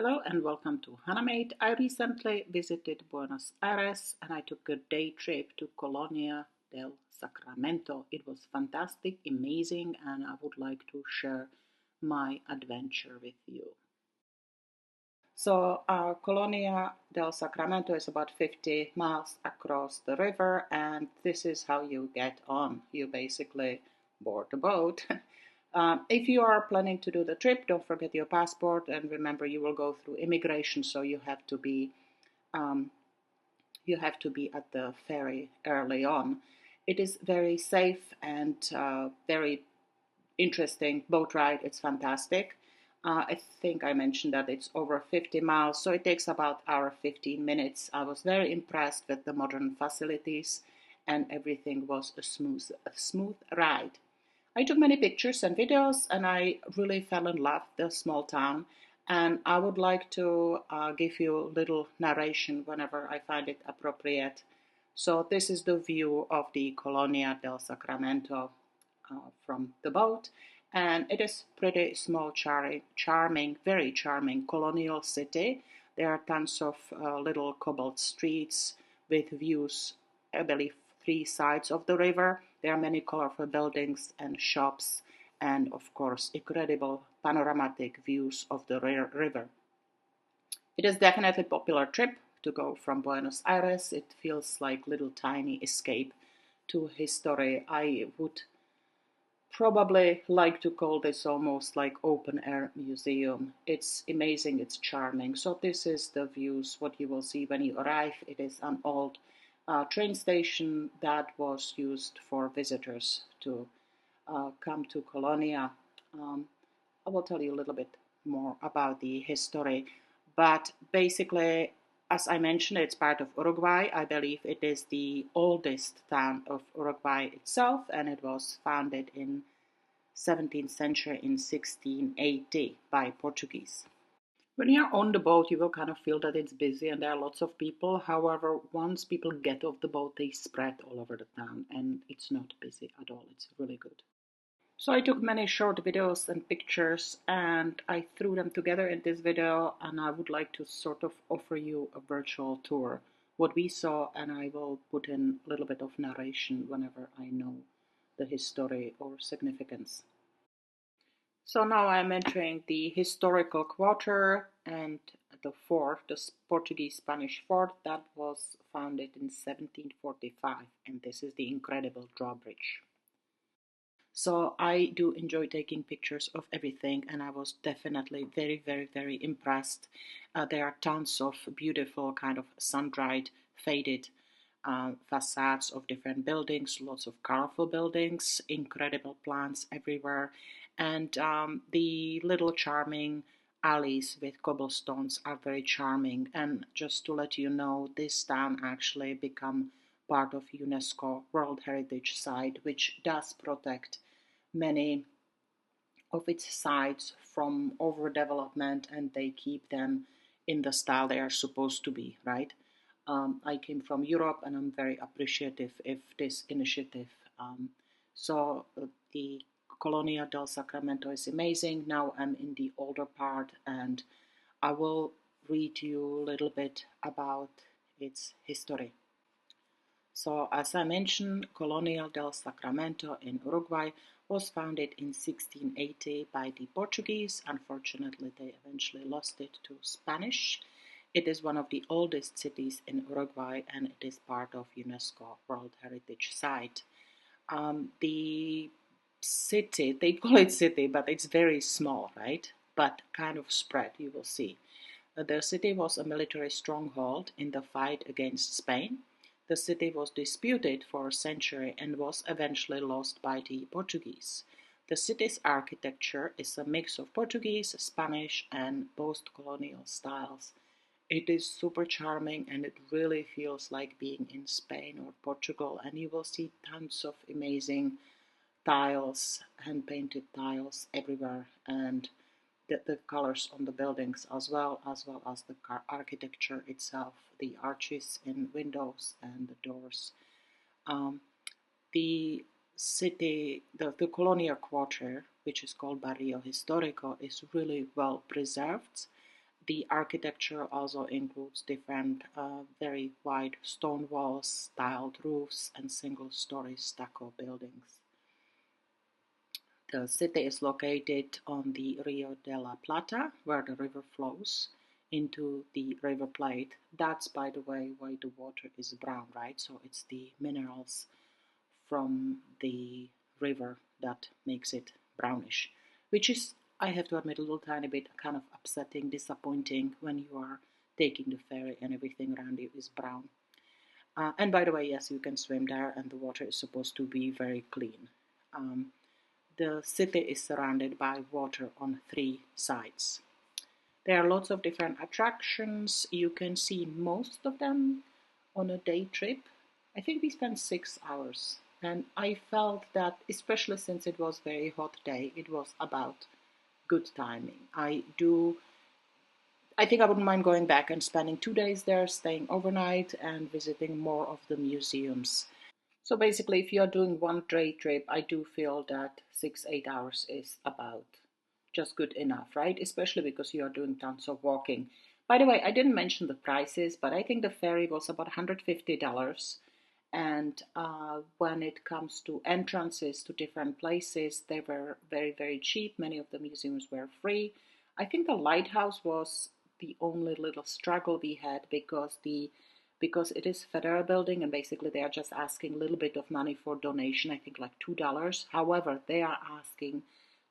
Hello and welcome to HanaMade. I recently visited Buenos Aires and I took a day trip to Colonia del Sacramento. It was fantastic, amazing, and I would like to share my adventure with you. So, Colonia del Sacramento is about 50 miles across the river, and this is how you get on. You basically board the boat. If you are planning to do the trip, don't forget your passport, and remember you will go through immigration, so um, you have to be at the ferry early on. It is very safe and very interesting boat ride. It's fantastic. I think I mentioned that it's over 50 miles, so it takes about hour 15 minutes. I was very impressed with the modern facilities, and everything was a smooth ride. I took many pictures and videos, and I really fell in love with the small town. And I would like to give you a little narration whenever I find it appropriate. So this is the view of the Colonia del Sacramento from the boat, and it is pretty small, charming, very charming colonial city. There are tons of little cobbled streets with views, I believe, three sides of the river. There are many colorful buildings and shops, and of course, incredible panoramic views of the river. It is definitely a popular trip to go from Buenos Aires. It feels like little tiny escape to history. I would probably like to call this almost like open air museum. It's amazing, it's charming. So this is the views, what you will see when you arrive. It is an old train station that was used for visitors to come to Colonia. I will tell you a little bit more about the history, but basically, as I mentioned, it's part of Uruguay. I believe it is the oldest town of Uruguay itself, and it was founded in 17th century in 1680 by Portuguese. When you're on the boat, you will kind of feel that it's busy and there are lots of people. However, once people get off the boat, they spread all over the town and it's not busy at all. It's really good. So I took many short videos and pictures and I threw them together in this video, and I would like to sort of offer you a virtual tour, what we saw, and I will put in a little bit of narration whenever I know the history or significance. So now I'm entering the historical quarter and the fort, the Portuguese Spanish fort that was founded in 1745, and this is the incredible drawbridge. So I do enjoy taking pictures of everything, and I was definitely very impressed. There are tons of beautiful kind of sun-dried, faded facades of different buildings, lots of colorful buildings, incredible plants everywhere, and the little charming alleys with cobblestones are very charming. And just to let you know, this town actually become part of UNESCO World Heritage Site, which does protect many of its sites from overdevelopment, and they keep them in the style they are supposed to be, right? I came from Europe and I'm very appreciative of this initiative. The Colonia del Sacramento is amazing. Now I'm in the older part and I will read you a little bit about its history. So, as I mentioned, Colonia del Sacramento in Uruguay was founded in 1680 by the Portuguese. Unfortunately, they eventually lost it to Spanish. It is one of the oldest cities in Uruguay and it is part of UNESCO World Heritage Site. The city, they call it city, but it's very small, right? But kind of spread, you will see. The city was a military stronghold in the fight against Spain. The city was disputed for a century and was eventually lost by the Portuguese. The city's architecture is a mix of Portuguese, Spanish, and post-colonial styles. It is super charming and it really feels like being in Spain or Portugal, and you will see tons of amazing tiles, hand-painted tiles everywhere, and the colors on the buildings as well as the architecture itself, the arches in windows and the doors. The city, the colonial quarter, which is called Barrio Histórico, is really well preserved. The architecture also includes different very wide stone walls, tiled roofs, and single-story stucco buildings. The city is located on the Rio de la Plata, where the river flows into the River Plate. That's, by the way, why the water is brown, right? So it's the minerals from the river that makes it brownish, which is, I have to admit, a little tiny bit kind of upsetting, disappointing when you are taking the ferry and everything around you is brown. And by the way, yes, you can swim there, and the water is supposed to be very clean. The city is surrounded by water on three sides. There are lots of different attractions. You can see most of them on a day trip. I think we spent 6 hours, and I felt that, especially since it was a very hot day, it was about good timing. I think I wouldn't mind going back and spending 2 days there, staying overnight, and visiting more of the museums. So basically, if you're doing one day trip, I do feel that 8 hours is about just good enough, right? Especially because you are doing tons of walking. By the way, I didn't mention the prices, but I think the ferry was about $150. And when it comes to entrances to different places, they were very, very cheap. Many of the museums were free. I think the lighthouse was the only little struggle we had because it is federal building and basically they are just asking a little bit of money for donation, I think like $2. However, they are asking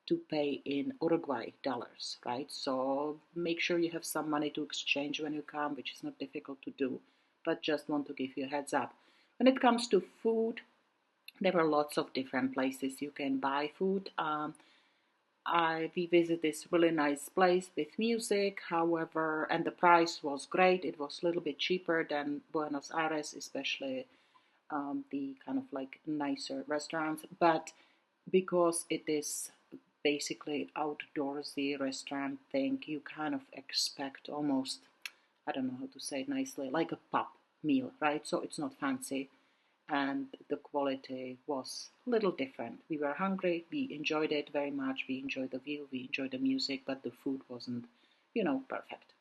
to pay in Uruguay dollars, right? So make sure you have some money to exchange when you come, which is not difficult to do, but just want to give you a heads up. When it comes to food, there were lots of different places you can buy food. We visited this really nice place with music, however, and the price was great. It was a little bit cheaper than Buenos Aires, especially the kind of like nicer restaurants. But because it is basically outdoorsy restaurant thing, you kind of expect almost, I don't know how to say it nicely, like a pub meal, right? So it's not fancy and the quality was a little different. We were hungry, we enjoyed it very much, we enjoyed the view, we enjoyed the music, but the food wasn't, perfect.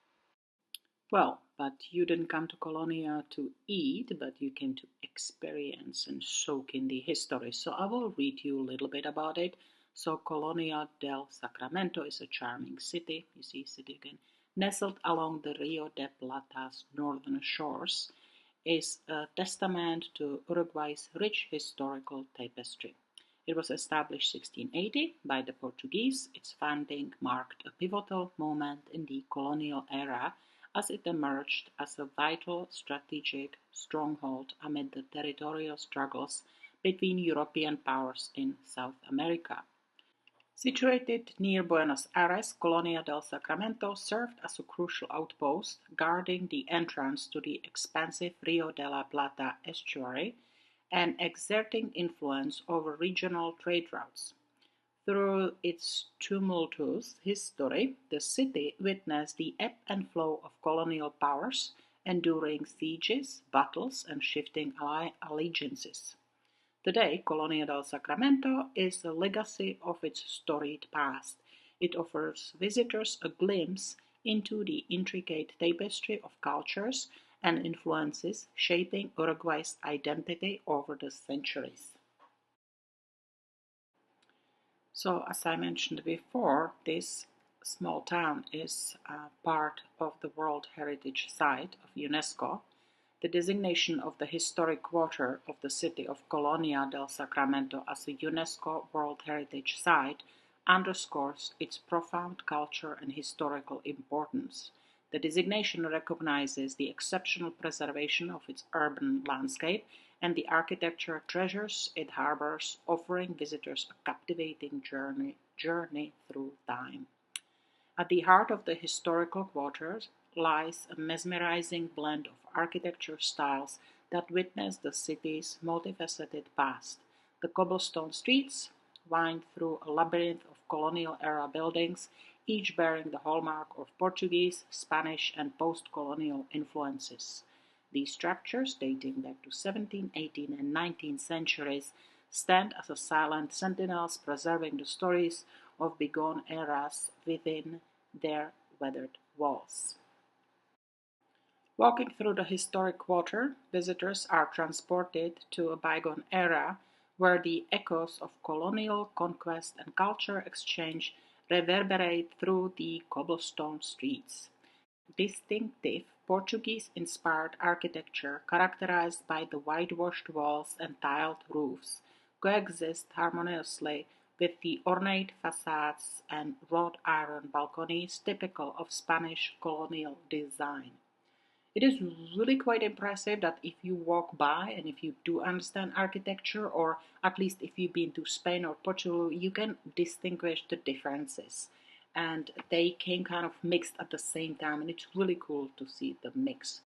Well, but you didn't come to Colonia to eat, but you came to experience and soak in the history. So I will read you a little bit about it. So Colonia del Sacramento is a charming city, you see city again, nestled along the Rio de Plata's northern shores, is a testament to Uruguay's rich historical tapestry. It was established 1680 by the Portuguese. Its founding marked a pivotal moment in the colonial era as it emerged as a vital strategic stronghold amid the territorial struggles between European powers in South America. Situated near Buenos Aires, Colonia del Sacramento served as a crucial outpost, guarding the entrance to the expansive Rio de la Plata estuary and exerting influence over regional trade routes. Through its tumultuous history, the city witnessed the ebb and flow of colonial powers, enduring sieges, battles, and shifting allegiances. Today, Colonia del Sacramento is a legacy of its storied past. It offers visitors a glimpse into the intricate tapestry of cultures and influences shaping Uruguay's identity over the centuries. So, as I mentioned before, this small town is part of the World Heritage Site of UNESCO. The designation of the historic quarter of the city of Colonia del Sacramento as a UNESCO World Heritage Site underscores its profound cultural and historical importance. The designation recognizes the exceptional preservation of its urban landscape and the architectural treasures it harbors, offering visitors a captivating journey through time. At the heart of the historical quarter lies a mesmerizing blend of architecture styles that witness the city's multifaceted past. The cobblestone streets wind through a labyrinth of colonial-era buildings, each bearing the hallmark of Portuguese, Spanish, and post-colonial influences. These structures, dating back to 17th, 18th, and 19th centuries, stand as silent sentinels preserving the stories of bygone eras within their weathered walls. Walking through the historic quarter, visitors are transported to a bygone era where the echoes of colonial conquest and culture exchange reverberate through the cobblestone streets. Distinctive Portuguese-inspired architecture, characterized by the whitewashed walls and tiled roofs, coexists harmoniously with the ornate facades and wrought iron balconies typical of Spanish colonial design. It is really quite impressive that if you walk by and if you do understand architecture, or at least if you've been to Spain or Portugal, you can distinguish the differences. And they came kind of mixed at the same time, and it's really cool to see the mix.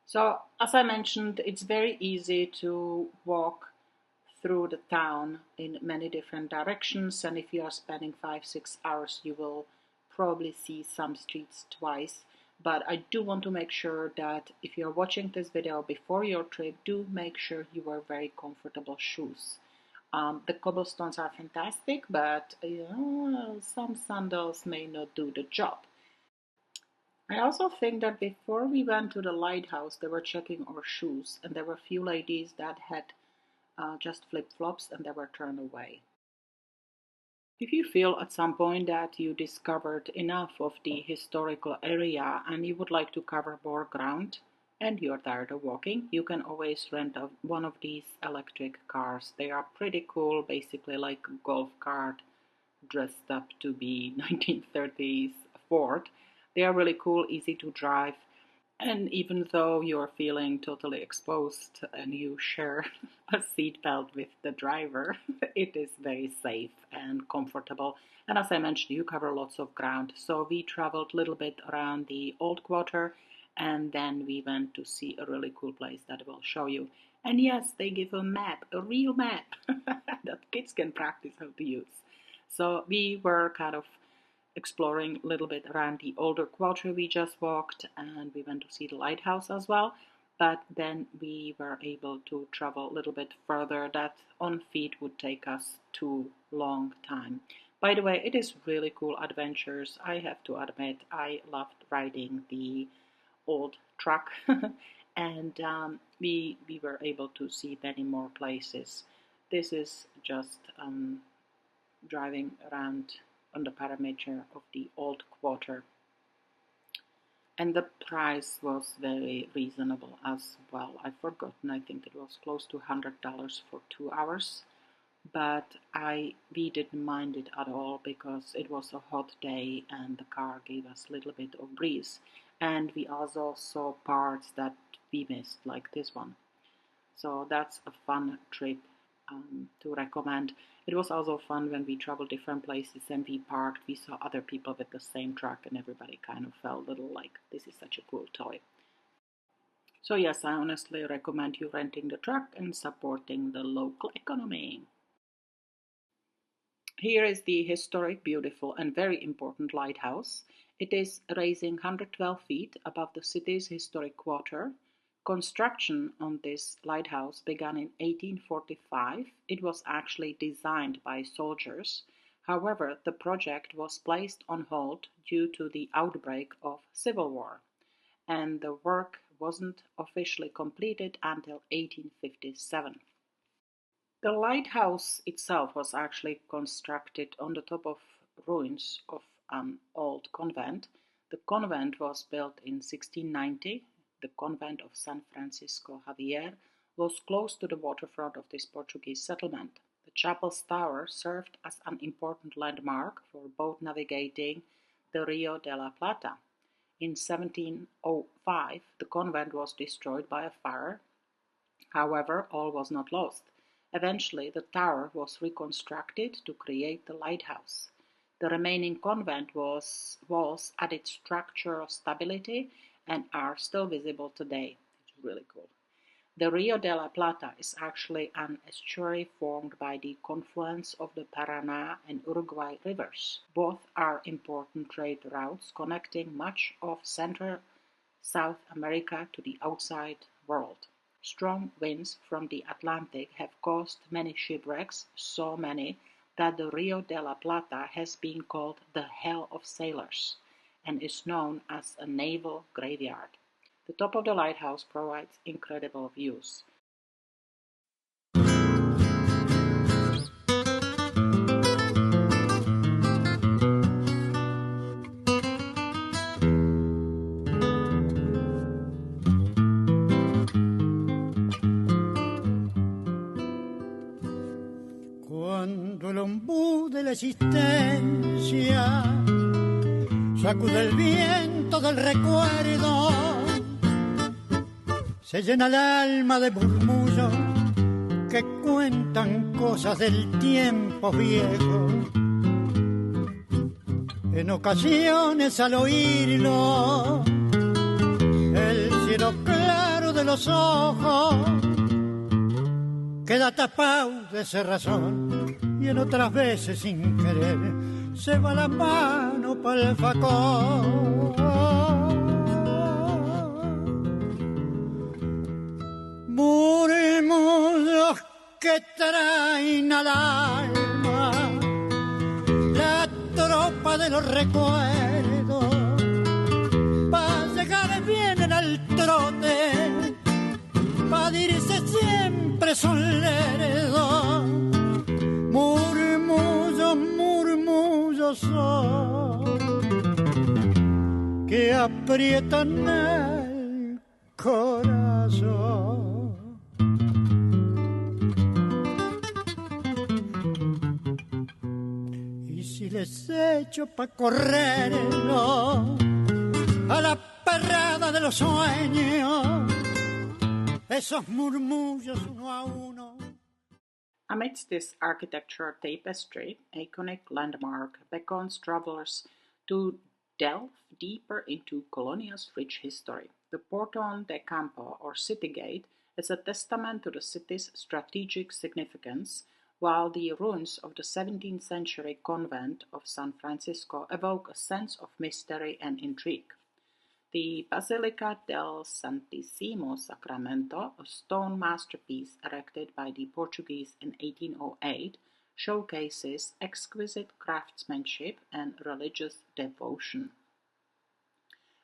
So, as I mentioned, it's very easy to walk through the town in many different directions, and if you are spending 5-6 hours, you will probably see some streets twice. But I do want to make sure that if you're watching this video before your trip, do make sure you wear very comfortable shoes. The cobblestones are fantastic, but some sandals may not do the job. I also think that before we went to the lighthouse, they were checking our shoes, and there were a few ladies that had just flip-flops and they were turned away. If you feel at some point that you discovered enough of the historical area and you would like to cover more ground and you're tired of walking, you can always rent one of these electric cars. They are pretty cool, basically like a golf cart dressed up to be 1930s Ford. They are really cool, easy to drive, and even though you're feeling totally exposed and you share a seatbelt with the driver, it is very safe and comfortable. And as I mentioned, you cover lots of ground. So we traveled a little bit around the old quarter, and then we went to see a really cool place that I will show you. And yes, they give a map, a real map that kids can practice how to use. So we were kind of exploring a little bit around the older quarter we just walked, and we went to see the lighthouse as well. But then we were able to travel a little bit further. That on feet would take us too long time. By the way, it is really cool adventures. I have to admit, I loved riding the old truck, and we were able to see many more places. This is just driving around on the perimeter of the old quarter. And the price was very reasonable as well. I've forgotten, I think it was close to $100 for 2 hours. But we didn't mind it at all because it was a hot day and the car gave us a little bit of breeze. And we also saw parts that we missed, like this one. So that's a fun trip to recommend. It was also fun when we traveled different places and we parked. We saw other people with the same truck and everybody kind of felt a little like, this is such a cool toy. So yes, I honestly recommend you renting the truck and supporting the local economy. Here is the historic, beautiful, and very important lighthouse. It is raising 112 feet above the city's historic quarter. Construction on this lighthouse began in 1845. It was actually designed by soldiers. However, the project was placed on hold due to the outbreak of civil war, and the work wasn't officially completed until 1857. The lighthouse itself was actually constructed on the top of ruins of an old convent. The convent was built in 1690. The convent of San Francisco Javier was close to the waterfront of this Portuguese settlement. The chapel's tower served as an important landmark for boat navigating the Rio de la Plata. In 1705, the convent was destroyed by a fire. However, all was not lost. Eventually, the tower was reconstructed to create the lighthouse. The remaining convent walls added structural stability and are still visible today. really cool. The Rio de la Plata is actually an estuary formed by the confluence of the Paraná and Uruguay rivers. Both are important trade routes connecting much of Central South America to the outside world. Strong winds from the Atlantic have caused many shipwrecks, so many that the Rio de la Plata has been called the Hell of Sailors and is known as a naval graveyard. The top of the lighthouse provides incredible views. Cuando el ombú de la existencia sacude el viento del recuerdo, se llena el alma de murmullos que cuentan cosas del tiempo viejo. En ocasiones al oírlo, el cielo claro de los ojos queda tapado de cerrazón, y en otras veces sin querer se va la mano pa'l facón. Murmullos que traen al alma la tropa de los recuerdos, pa' llegar bien al trote, pa' dirse siempre son lerdos. Murmullos, murmullos son que aprietan el corazón. Y si les echo pa' correrlo a la perrada de los sueños, esos murmullos uno a uno. Amidst this architecture tapestry, a iconic landmark beckons travelers to delve deeper into Colonia's rich history. The Portón de Campo, or City Gate, is a testament to the city's strategic significance, while the ruins of the 17th century convent of San Francisco evoke a sense of mystery and intrigue. The Basilica del Santísimo Sacramento, a stone masterpiece erected by the Portuguese in 1808, showcases exquisite craftsmanship and religious devotion.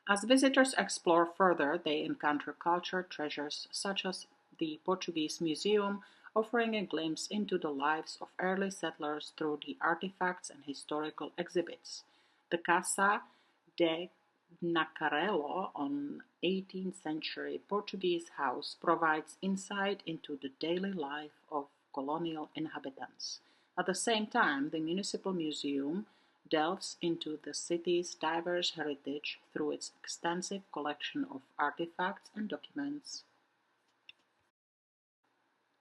As visitors explore further, they encounter cultural treasures such as the Portuguese Museum, offering a glimpse into the lives of early settlers through the artifacts and historical exhibits. The Casa de Nacarello, an 18th century Portuguese house, provides insight into the daily life of colonial inhabitants. At the same time, the Municipal Museum delves into the city's diverse heritage through its extensive collection of artifacts and documents.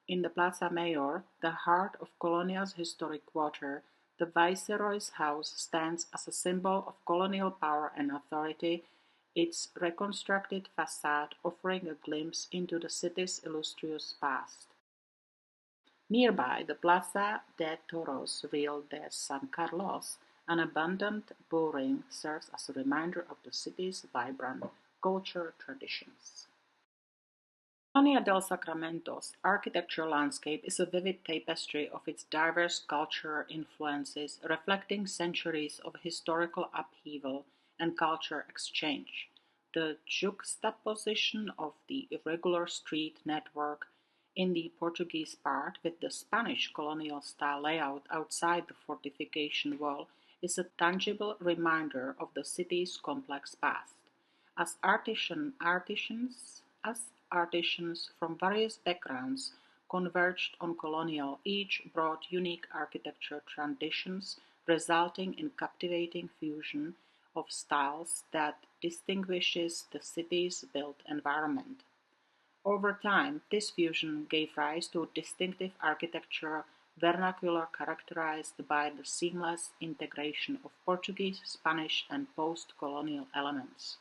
In the Plaza Mayor, the heart of Colonia's historic quarter, the Viceroy's house stands as a symbol of colonial power and authority, its reconstructed facade offering a glimpse into the city's illustrious past. Nearby, the Plaza de Toros Real de San Carlos, an abundant bullring, serves as a reminder of the city's vibrant cultural traditions. Colonia del Sacramento's architectural landscape is a vivid tapestry of its diverse cultural influences, reflecting centuries of historical upheaval and cultural exchange. The juxtaposition of the irregular street network in the Portuguese part with the Spanish colonial-style layout outside the fortification wall is a tangible reminder of the city's complex past. As artisans from various backgrounds converged on Colonial, each brought unique architecture traditions, resulting in captivating fusion of styles that distinguishes the city's built environment. Over time, this fusion gave rise to distinctive architectural vernacular characterized by the seamless integration of Portuguese, Spanish, and post-colonial elements.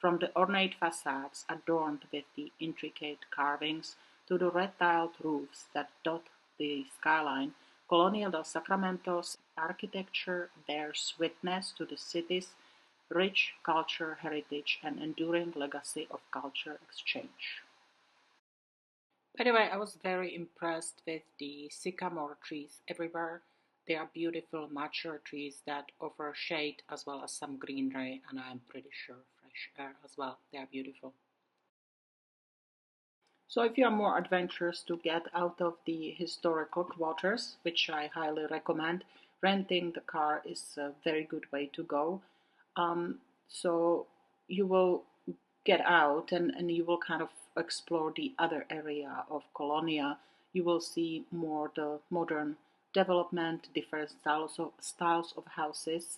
From the ornate facades adorned with the intricate carvings to the red-tiled roofs that dot the skyline, Colonia del Sacramento's architecture bears witness to the city's rich culture heritage and enduring legacy of culture exchange. By the way, I was very impressed with the sycamore trees everywhere. They are beautiful mature trees that offer shade as well as some greenery, and I'm pretty sure fresh air as well. They are beautiful. So if you are more adventurous to get out of the historical quarters, which I highly recommend, renting the car is a very good way to go. So you will get out and you will kind of explore the other area of Colonia. You will see more the modern development, different styles of houses,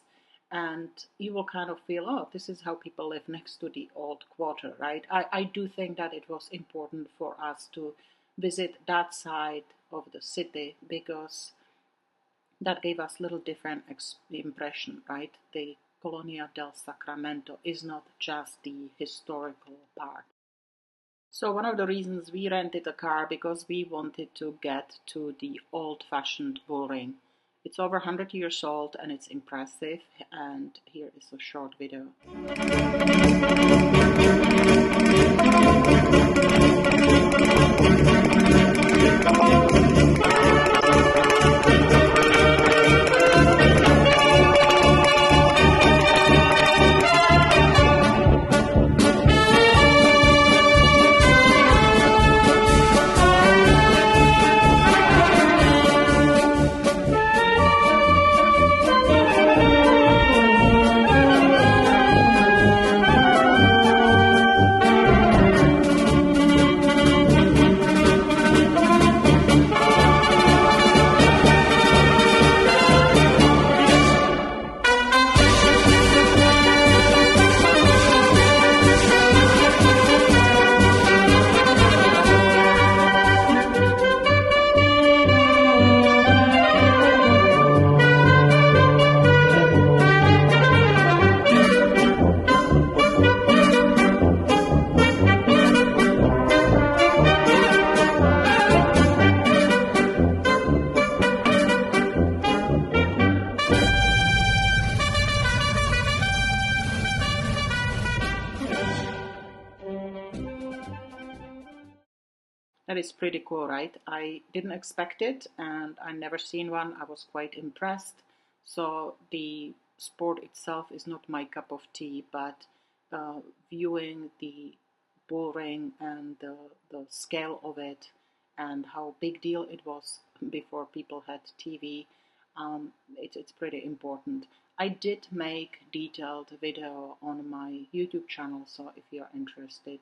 and you will kind of feel, oh, this is how people live next to the old quarter, right? I do think that it was important for us to visit that side of the city because that gave us a little different impression, right? The Colonia del Sacramento is not just the historical part. So one of the reasons we rented a car because we wanted to get to the old-fashioned bull ring. It's over 100 years old and it's impressive, and here is a short video. That is pretty cool, right? I didn't expect it and I never seen one. I was quite impressed. So the sport itself is not my cup of tea, but viewing the bull ring and the scale of it and how big deal it was before people had TV, it's pretty important. I did make detailed video on my YouTube channel, so if you're interested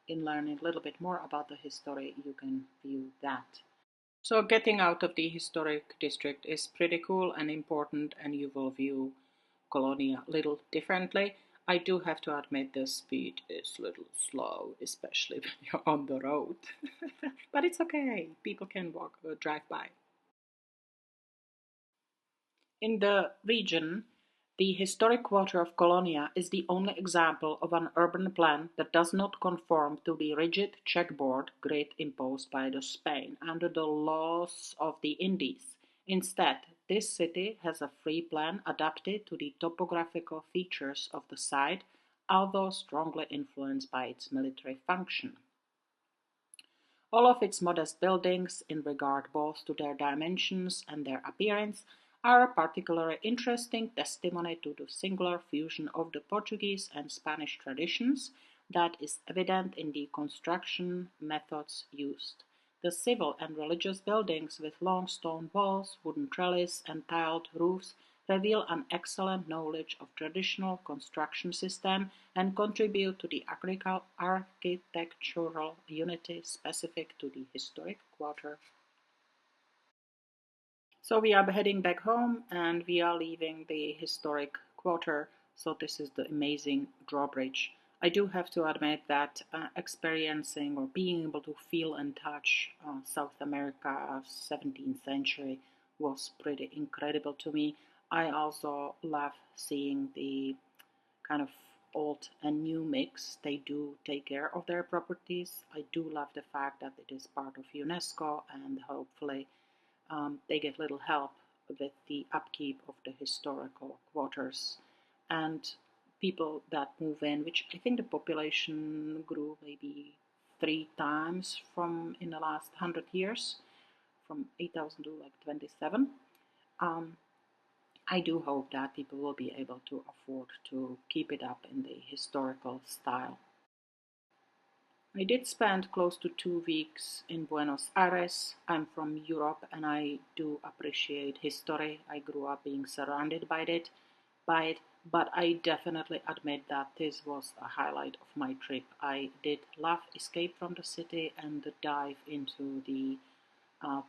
in learning a little bit more about the history, you can view that. So getting out of the historic district is pretty cool and important, and you will view Colonia a little differently. I do have to admit the speed is a little slow, especially when you're on the road. But it's okay, people can walk or drive by. In the region, the historic quarter of Colonia is the only example of an urban plan that does not conform to the rigid checkerboard grid imposed by Spain under the laws of the Indies. Instead, this city has a free plan adapted to the topographical features of the site, although strongly influenced by its military function. All of its modest buildings, in regard both to their dimensions and their appearance, are a particularly interesting testimony to the singular fusion of the Portuguese and Spanish traditions that is evident in the construction methods used. The civil and religious buildings with long stone walls, wooden trellis, and tiled roofs reveal an excellent knowledge of traditional construction system and contribute to the architectural unity specific to the historic quarter. So we are heading back home and we are leaving the historic quarter. So this is the amazing drawbridge. I do have to admit that experiencing or being able to feel and touch South America 17th century was pretty incredible to me. I also love seeing the kind of old and new mix. They do take care of their properties. I do love the fact that it is part of UNESCO, and hopefully they get little help with the upkeep of the historical quarters. And people that move in, which I think the population grew maybe 3 times from in the last 100 years, from 8,000 to like 27. I do hope that people will be able to afford to keep it up in the historical style. I did spend close to 2 weeks in Buenos Aires. I'm from Europe and I do appreciate history. I grew up being surrounded by it, but I definitely admit that this was a highlight of my trip. I did love escape from the city and the dive into the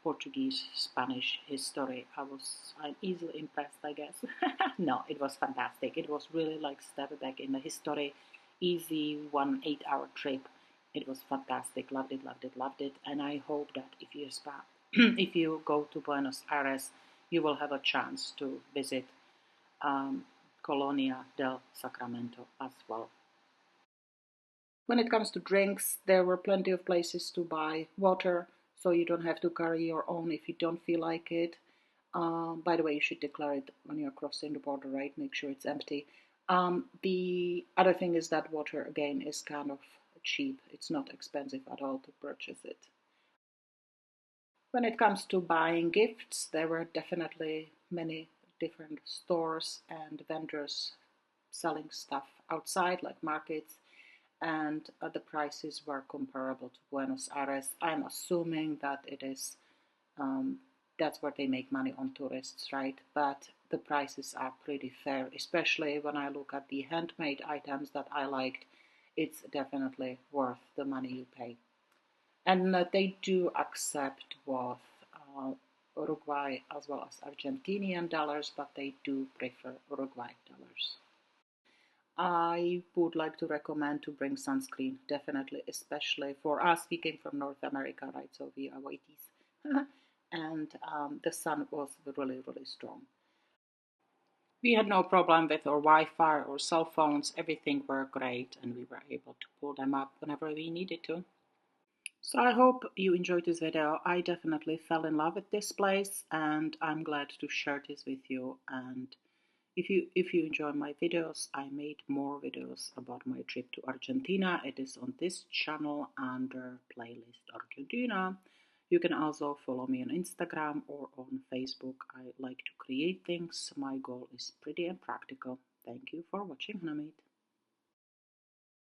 Portuguese, Spanish history. I'm easily impressed, I guess. No, it was fantastic. It was really like step back in the history. Easy 1 8 hour trip. It was fantastic. Loved it, loved it, loved it. And I hope that if you if you go to Buenos Aires, you will have a chance to visit Colonia del Sacramento as well. When it comes to drinks, there were plenty of places to buy water, so you don't have to carry your own if you don't feel like it. By the way, you should declare it when you're crossing the border, right? Make sure it's empty. The other thing is that water, again, is kind of cheap. It's not expensive at all to purchase it. When it comes to buying gifts, there were definitely many different stores and vendors selling stuff outside, like markets, and the prices were comparable to Buenos Aires. I'm assuming that it is that's where they make money on tourists, right? But the prices are pretty fair, especially when I look at the handmade items that I liked. It's definitely worth the money you pay. And they do accept both Uruguay as well as Argentinian dollars, but they do prefer Uruguay dollars. I would like to recommend to bring sunscreen, definitely, especially for us. We came from North America, right? So we are whiteys. And the sun was really, really strong. We had no problem with our Wi-Fi or cell phones. Everything worked great, and we were able to pull them up whenever we needed to. So I hope you enjoyed this video. I definitely fell in love with this place, and I'm glad to share this with you. And if you enjoy my videos, I made more videos about my trip to Argentina. It is on this channel under playlist Argentina. You can also follow me on Instagram or on Facebook. I like to create things. My goal is pretty and practical. Thank you for watching, Hanamit.